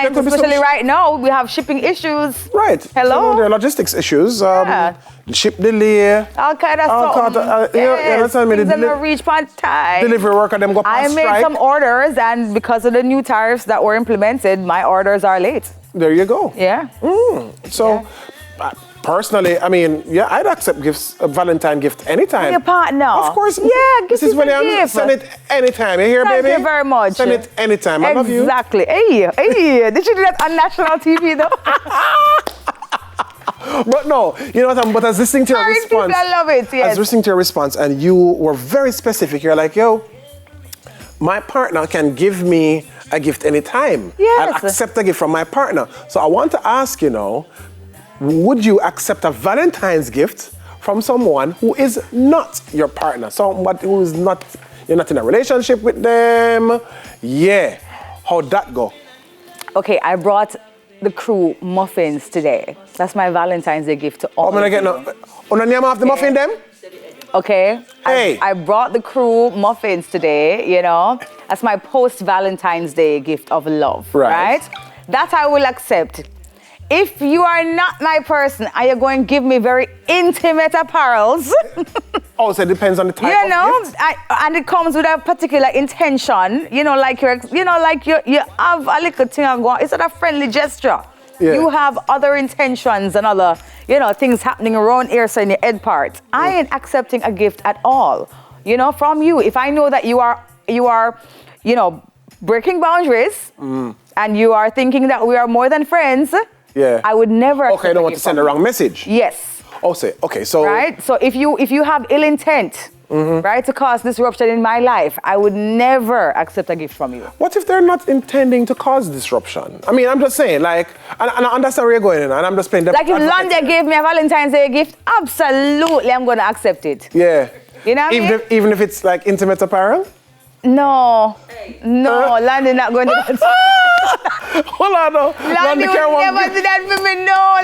times, especially right now, we have shipping issues. Right. Hello? So there are logistics issues. Ship delay. All kind of stuff. Yes, things that don't reach on time. Delivery worker, them go past strike. I made some orders, and because of the new tariffs that were implemented, my orders are late. There you go. Yeah. So, personally, I mean, yeah, I'd accept gifts, a Valentine gift anytime. For your partner. Of course. Yeah, Mrs. Williams, send it anytime. You hear, baby? Thank you very much. Send it anytime. I love you. Exactly. Hey, did you do that on national TV though? But no, you know what I'm, but as listening to your response. I love it, yes. As listening to your response, and you were very specific. You're like, yo, my partner can give me a gift anytime. Yes. I'll accept a gift from my partner. So I want to ask, would you accept a Valentine's gift from someone who is not your partner? Someone who is not, you're not in a relationship with them? Yeah. How'd that go? Okay, I brought the crew muffins today. That's my Valentine's Day gift to all. I'm gonna get the name of the muffin them? Okay. Hey. I brought the crew muffins today, That's my post-Valentine's Day gift of love, right? That I will accept. If you are not my person, are you going to give me very intimate apparels? Oh, so it depends on the type of gift? And it comes with a particular intention, like you have a little thing going. It's not a friendly gesture. Yeah. You have other intentions and other, things happening around here, so in your head part. I ain't accepting a gift at all, from you. If I know that you are, breaking boundaries and you are thinking that we are more than friends, I would never. Okay, I don't want to send the wrong message. Yes. Oh, say, okay, so. Right? So if you have ill intent, right, to cause disruption in my life, I would never accept a gift from you. What if they're not intending to cause disruption? I mean, I'm just saying, and I understand where you're going in, and I'm just playing the. Like if London gave me a Valentine's Day gift, absolutely, I'm going to accept it. Yeah. You know what I mean? Even if it's like intimate apparel? No, London not going to do that. Hold on, no. London would never do that for me, no.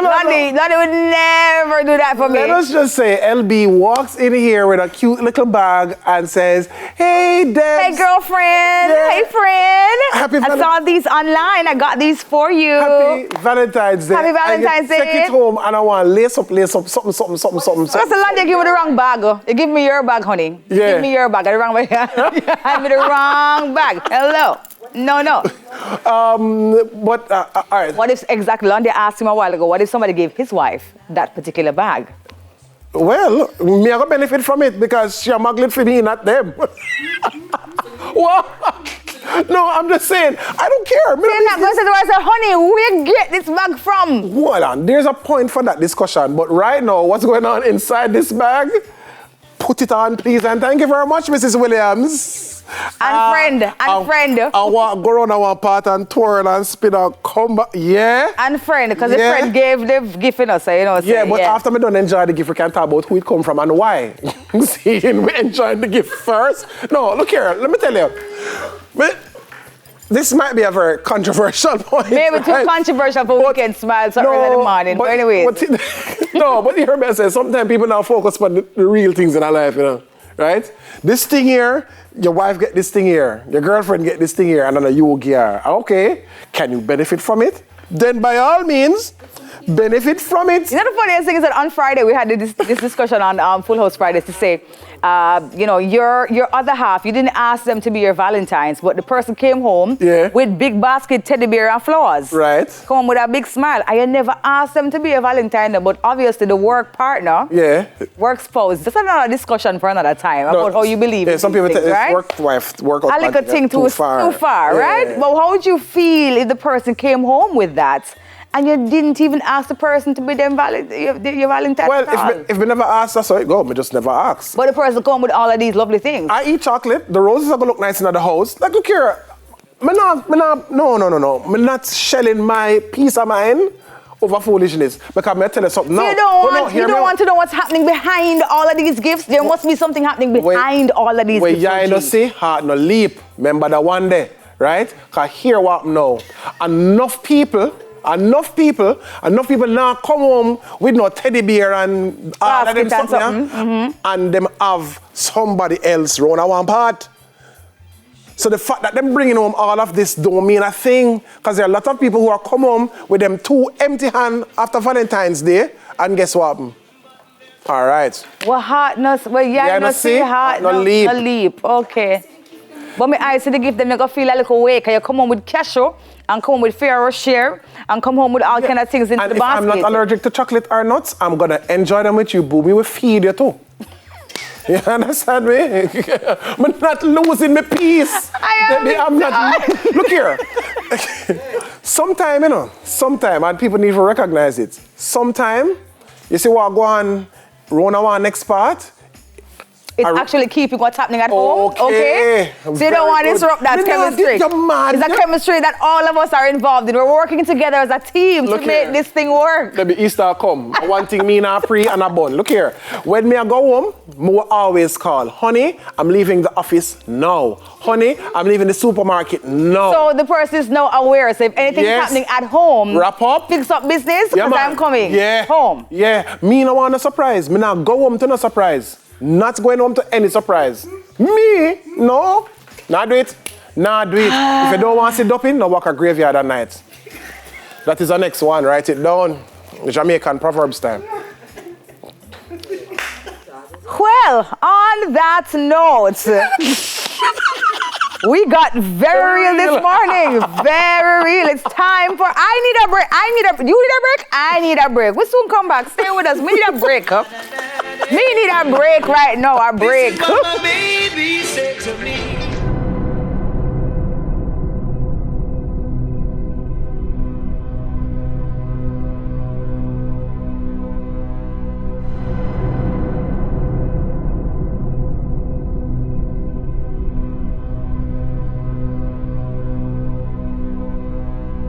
London would never do that for me. Let us just say LB walks in here with a cute little bag and says, hey, Debs. Hey, girlfriend. Yeah. Hey, friend. I saw these online. I got these for you. Happy Valentine's Day. Happy Valentine's Day. Take it home and I want to lace up, something. That's the London give me the wrong bag. You give me your bag, honey. Yeah. Give me your bag. The wrong bag. Hand me the wrong bag. Hello. No. But, all right. What if, exactly, London asked him a while ago, what if somebody gave his wife that particular bag? Well, me I got benefit from it because she a magnet for me, not them. What? No, I'm just saying, I don't care. They're not going to say to her, I said, honey, where you get this bag from? Hold on, there's a point for that discussion, but right now, what's going on inside this bag? Put it on, please, and thank you very much, Mrs. Williams. And friend. I want to go around one part and twirl and spin and come back. Yeah? And friend, because the friend gave the gift in us, so Yeah, but after me don't enjoy the gift, we can talk about who it come from and why. See, we enjoying the gift first. No, look here, let me tell you. This might be a very controversial point. Maybe too controversial for weekend smiles early in the morning. But anyway. But you hear me say, sometimes people now focus on the real things in our life, right? This thing here, your wife get this thing here, your girlfriend get this thing here, and then you will get her. Okay, can you benefit from it? Then by all means, benefit from it. You know the funniest thing is that on Friday we had this discussion on Full House Fridays to say, your other half, you didn't ask them to be your Valentines, but the person came home with big basket teddy bear and flowers. Right. Come home with a big smile. I had never asked them to be a Valentine, but obviously the work partner, work spouse. That's another discussion for another time about how you believe. Yeah, some people think right? work out. A little thing too far, right? But how would you feel if the person came home with that? And you didn't even ask the person to be your Valentine. Well, if we never asked, that's how it goes. We just never ask. But the person come with all of these lovely things. I eat chocolate. The roses are gonna look nice in the house. Like, look here. No. I'm not shelling my peace of mind over foolishness. Because I tell you something now. You don't want to know what's happening behind all of these gifts. There must be something happening behind all of these gifts. When you don't see, heart no leap. Remember that one day, right? Because here what now. Enough people now come home with no teddy bear and all of them something. And them have somebody else round one part. So the fact that them bringing home all of this don't mean a thing, because there are a lot of people who are come home with them 2 empty hands after Valentine's Day, and guess what happened? All right. Well, heart, no, well, yeah, no see, heart, no leap. No leap, okay. But my eyes see the gift them, they go feel a little way, because you come home with cashew, and come home with Ferrero share, and come home with all kind of things into the basket. And if I'm not allergic to chocolate or nuts, I'm going to enjoy them with you, boo. Me will feed you too. You understand me? I'm not losing my peace. I'm not. Look here. Sometime, and people need to recognize it. Sometime, you see what go on, run our next part. It's actually keeping what's happening at home, okay? So you don't want to disrupt that chemistry. It's a chemistry that all of us are involved in. We're working together as a team to make this thing work. Let me Easter come. One thing me and a pre and a bun. Look here. When me I go home, me will always call, honey, I'm leaving the office now. Honey, I'm leaving the supermarket now. So the person is now aware. So if anything's happening at home, wrap up, fix up business, because I'm coming home. Yeah, me no want a surprise. Me not go home to no surprise. Not going home to any surprise. Me? No. Not do it. Not do it. If you don't want to sit up in, no walk a graveyard at night. That is the next one. Write it down. Jamaican Proverbs time. Well, on that note, we got very real this morning. Very real. It's time for I need a break. You need a break? I need a break. We soon come back. Stay with us. We need a break. Me need a break right now. A break. This is what my baby said to me.